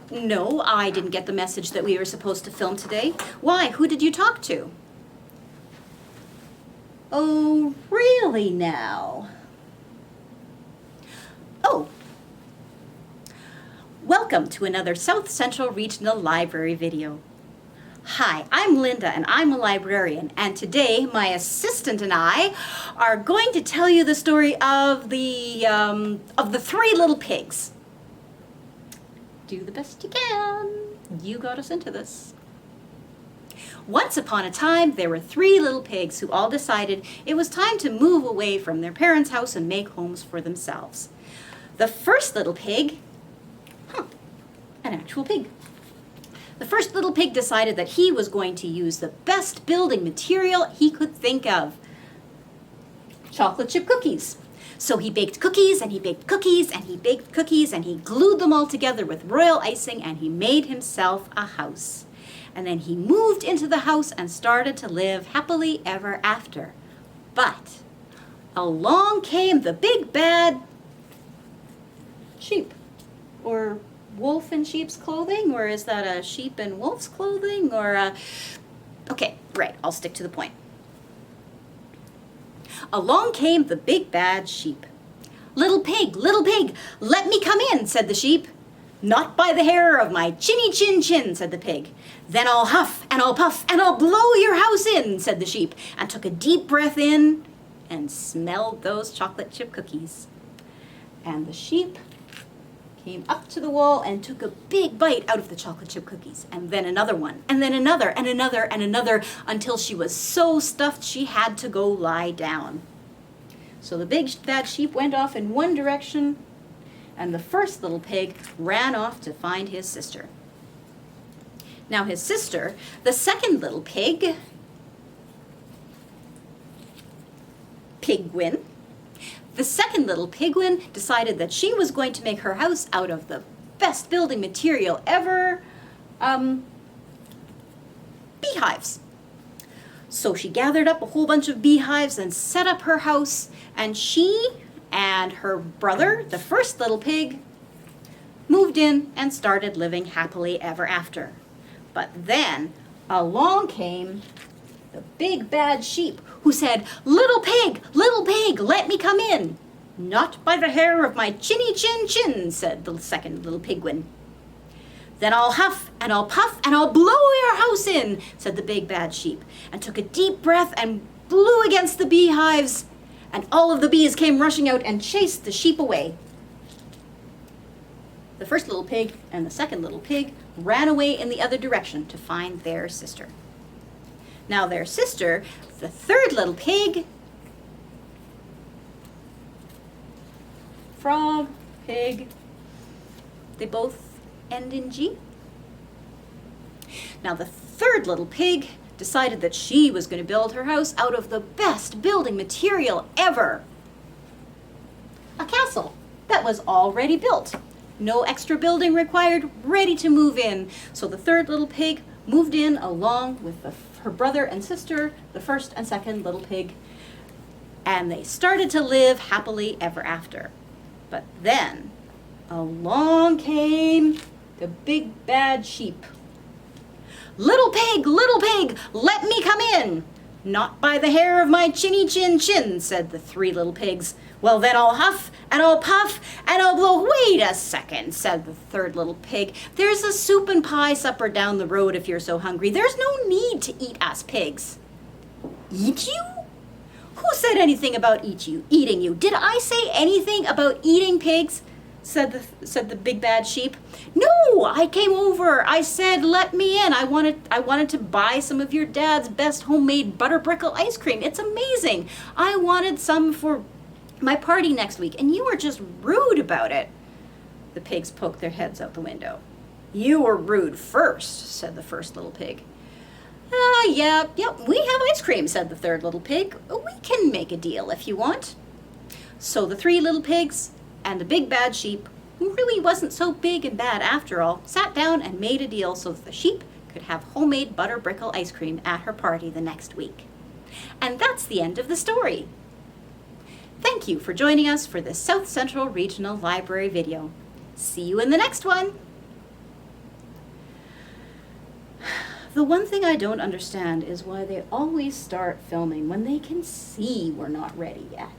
No, I didn't get the message that we were supposed to film today. Why? Who did you talk to? Oh, really now? Oh. Welcome to another South Central Regional Library video. Hi, I'm Linda and I'm a librarian, and today my assistant and I are going to tell you the story of the three little pigs. Do the best you can. You got us into this. Once upon a time, there were three little pigs who all decided it was time to move away from their parents' house and make homes for themselves. The first little pig, an actual pig. The first little pig decided that he was going to use the best building material he could think of. Chocolate chip cookies. So he baked cookies and he baked cookies and he baked cookies and he glued them all together with royal icing and he made himself a house. And then he moved into the house and started to live happily ever after. But along came the big bad sheep, or wolf in sheep's clothing, or is that a sheep in wolf's clothing, or a... Okay, right, I'll stick to the point. Along came the big bad sheep. Little pig, let me come in, said the sheep. Not by the hair of my chinny chin chin, said the pig. Then I'll huff and I'll puff and I'll blow your house in, said the sheep, and took a deep breath in and smelled those chocolate chip cookies. And the sheep came up to the wall and took a big bite out of the chocolate chip cookies, and then another one, and then another, and another, and another, until she was so stuffed she had to go lie down. So the big bad sheep went off in one direction, and the first little pig ran off to find his sister. Now his sister, the second little pig, Pigwin, the second little pigwin decided that she was going to make her house out of the best building material ever, beehives. So she gathered up a whole bunch of beehives and set up her house, and she and her brother, the first little pig, moved in and started living happily ever after. But then along came the big bad sheep, who said, little pig, let me come in. Not by the hair of my chinny chin chin, said the second little pigwin. Then I'll huff and I'll puff and I'll blow your house in, said the big bad sheep, and took a deep breath and blew against the beehives, and all of the bees came rushing out and chased the sheep away. The first little pig and the second little pig ran away in the other direction to find their sister. Now their sister, the third little pig, frog, pig, they both end in G. Now the third little pig decided that she was going to build her house out of the best building material ever. A castle that was already built. No extra building required, ready to move in. So the third little pig moved in along with her brother and sister, the first and second little pig, and they started to live happily ever after. But then along came the big bad sheep. Little pig, let me come in. Not by the hair of my chinny chin chin, said the three little pigs. Well, then I'll huff and I'll puff and I'll blow. Wait a second, said the third little pig. There's a soup and pie supper down the road if you're so hungry. There's no need to eat us pigs. Eat you? Who said anything about eating you? Did I say anything about eating pigs? Said the big bad sheep. No, I came over. I said, let me in. I wanted to buy some of your dad's best homemade butter brickle ice cream. It's amazing. I wanted some for my party next week, and you were just rude about it. The pigs poked their heads out the window. You were rude first, said the first little pig. Yeah, we have ice cream, said the third little pig. We can make a deal if you want. So the three little pigs and the big bad sheep, who really wasn't so big and bad after all, sat down and made a deal so that the sheep could have homemade butter brickle ice cream at her party the next week. And that's the end of the story. Thank you for joining us for this South Central Regional Library video. See you in the next one. The one thing I don't understand is why they always start filming when they can see we're not ready yet.